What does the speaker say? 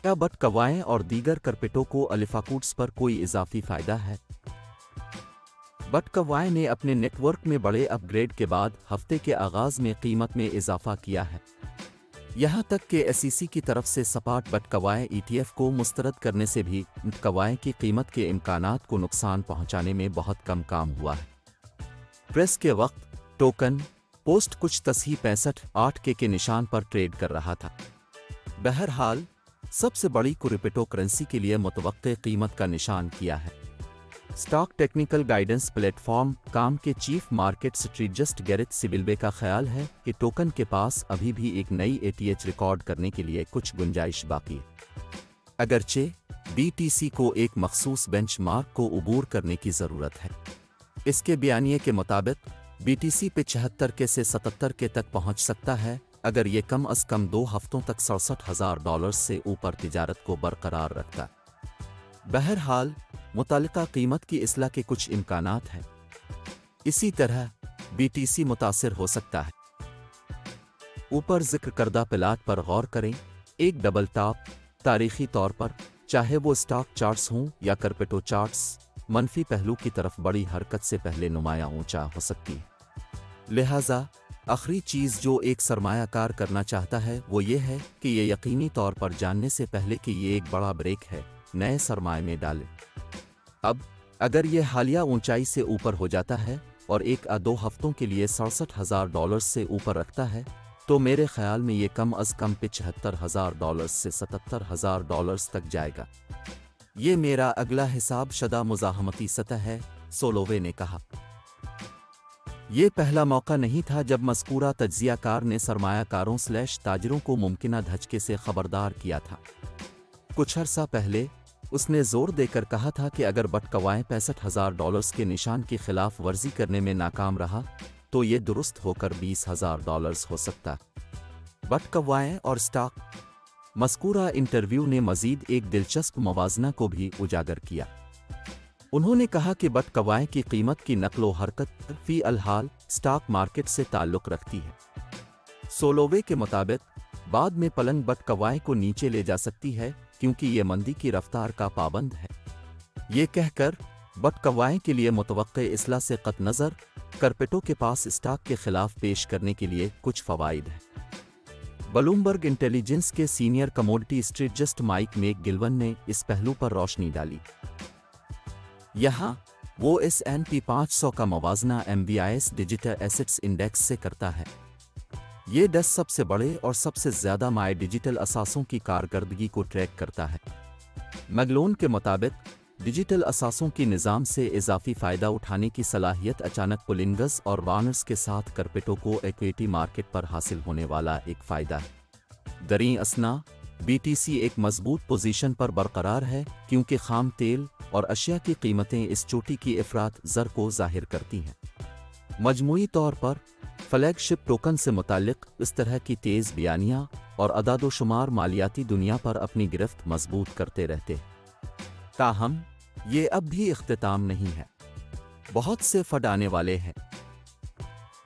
क्या बटकवाएं और दीगर करपेटों को अल्फाकूड्स पर कोई इजाफी फ़ायदा है? बटकवाएं ने अपने नेटवर्क में बड़े अपग्रेड के बाद हफ्ते के आगाज़ में कीमत में इजाफा किया है। यहाँ तक कि एसईसी की तरफ से सपाट बटकवाएं ईटीएफ को मुस्तरद करने से भी बटकवाएं की कीमत के इम्कानात को नुकसान पहुँचाने में बहुत कम काम हुआ है। प्रेस के वक्त टोकन पोस्ट कुछ तसही 65.8 के निशान पर ट्रेड कर रहा था। बहरहाल सबसे बड़ी क्रिप्टो करेंसी के लिए मुतवक्के कीमत का निशान किया है। स्टॉक टेक्निकल गाइडेंस प्लेटफॉर्म काम के चीफ मार्केट स्ट्रेटजिस्ट गैरेट सिबिल्बे का ख्याल है कि टोकन के पास अभी भी एक नई एटीएच रिकॉर्ड करने के लिए कुछ गुंजाइश बाकी है, अगरचे बीटीसी को एक मखसूस बेंचमार्क को उबूर करने की ज़रूरत है। इसके बयानिए के मुताबिक बीटीसी पे 76 से 77 के तक पहुंच सकता है अगर ये कम अज़ कम 2 हफ्तों तक $67,000 से ऊपर तिजारत को बरकरार रखता। बहरहाल मुतालिका कीमत की इस्लाह के कुछ इम्कानात हैं। इसी तरह बीटीसी मुतासिर हो सकता है। ऊपर जिक्र करदा प्लाट पर गौर करें। एक डबल टॉप तारीखी तौर पर, चाहे वो स्टॉक चार्ट्स हों या करपेटो चार्ट्स, मनफी पहलू की तरफ बड़ी हरकत से पहले नुमाया ऊंचा हो सकती है। लिहाजा आखिरी चीज़ जो एक सरमायाकार करना चाहता है वो ये है कि ये यकीनी तौर पर जानने से पहले कि ये एक बड़ा ब्रेक है, नए सरमाए में डालें। अब अगर ये हालिया ऊंचाई से ऊपर हो जाता है और 1 या 2 हफ्तों के लिए $67,000 से ऊपर रखता है तो मेरे ख्याल में ये कम अज़ कम $75,000 से $77,000 तक जाएगा। ये मेरा अगला हिसाब शदा मुज़ाहमती सतह है, सोलोवे ने कहा। ये पहला मौका नहीं था जब मज़कूरा तज्ज़ियाकार ने सरमायाकारों / ताजरों को मुमकिना धचके से खबरदार किया था। कुछ अरसा पहले उसने जोर देकर कहा था कि अगर बटकवाएं $65,000 के निशान की खिलाफ वर्जी करने में नाकाम रहा तो ये दुरुस्त होकर $20,000 हो सकता। बटकवाएं और स्टॉक। मज़कूरा इंटरव्यू ने मज़ीद एक दिलचस्प मवाजना को भी उजागर किया। उन्होंने कहा कि बटकवाएं की कीमत की नकलो हरकत फी अलहाल स्टॉक मार्केट से ताल्लुक़ रखती है। सोलोवे के मुताबिक बाद में पलंग बटकवाएं को नीचे ले जा सकती है क्योंकि ये मंदी की रफ्तार का पाबंद है। ये कहकर बटकवाएं के लिए मुतवक्के इस्लाह से कत नज़र करपेटो के पास स्टॉक के खिलाफ पेश करने के लिए कुछ फ़वाइद हैं। ब्लूमबर्ग इंटेलिजेंस के सीनियर कमोडिटी स्ट्रेटजिस्ट माइक मैकगिलवन ने इस पहलू पर रोशनी डाली। यहाँ वो S&P 500 का मवाजना MVIS डिजिटल एसेट्स इंडेक्स से करता है। ये 10 सबसे बड़े और सबसे ज़्यादा माए डिजिटल असासों की कारकर्दगी को ट्रैक करता है। मैगलोन के मुताबिक डिजिटल असासों की निज़ाम से इजाफी फ़ायदा उठाने की सलाहियत अचानक पुलिंगर्स और वार्नर्स के साथ करपेटो को इक्विटी मार्केट पर हासिल होने वाला एक फ़ायदा है। दरीं असना बीटीसी एक मजबूत पोजीशन पर बरकरार है क्योंकि खाम तेल और अशिया की कीमतें इस चोटी की इफरात ज़र को ज़ाहिर करती हैं। मजमूई तौर पर फ्लैगशिप टोकन से मुताल्लिक इस तरह की तेज़ बयानियाँ और अदादोशुमार मालियाती दुनिया पर अपनी गिरफ्त मजबूत करते रहते हैं। ताहम ये अब भी इख्तिताम नहीं है। बहुत से फंड आने वाले हैं।